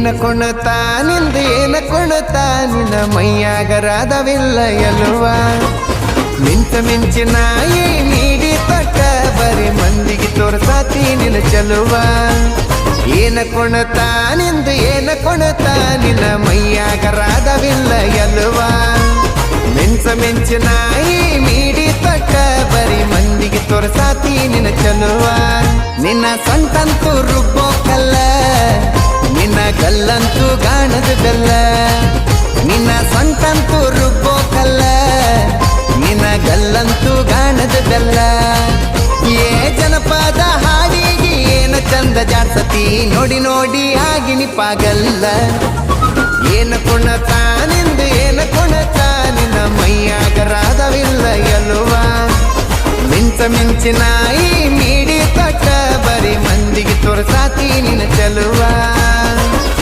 ಏನ ಕುಣತಾ ನಿಂದು ಏನ ಕುಣತಾ ನಿನ್ನ ಮೈಯಾಗರಾದವಿಲ್ಲ ಎಲ್ವ ಮಿಂಚ ಮಿಂಚಿನ ಈ ನೀಡಿ ತಕ್ಕ ಬರೀ ಮಂದಿಗೆ ತೋರ್ಸಾತಿ ನಿನ್ನ ಚಲುವ ಏನ ಕುಣತಾ ನಿಂದು ಏನ ಕುಣತಾ ನಿನ್ನ ಮೈಯಾಗರಾದವಿಲ್ಲ ಎಲ್ವ ಮಿಂಚ ಮಿಂಚಿನ ಈ ನೀಡಿ ತಕ್ಕ ಬರೀ ಮಂದಿಗೆ ತೋರ್ಸಾತಿ ನಿನ್ನ ಚಲುವ ನಿನ್ನ ಸೊಂಟಂತೂ ರುಬ್ಬೋ ಕಲ್ಲ ನಿನ್ನ ಗಲ್ಲಂತೂ ಗಾಣದ ಬೆಲ್ಲ ನಿನ್ನ ಸೊಂಟಂತೂ ರುಬ್ಬೋ ಕಲ್ಲ ನಿನ್ನ ಗಲ್ಲಂತೂ ಗಾಣದ ಬೆಲ್ಲ ಏ ಜನಪದ ಹಾಡಿಗೆ ಏನ ಚಂದ ಜಾಡ್ಸತಿ ನೋಡಿ ನೋಡಿ ಆಗಿನಿ ಪಾಗಲ್ಲ ಏನ ಕುಣತಾ ನಿಂದು ಏನ ಕುಣತಾ ನಿನ್ನ ಮೈಯಾಗರಾದವಿಲ್ಲ ಎಲ್ವ ಮಿಂಚ ಮಿಂಚಿನ ಈ ಮೀಡಿ ತಟ್ಟ ಬರೀ ಮಂದಿಗೆ ತೋರ್ಸಾತಿ ನಿನ್ನ ಚಲುವ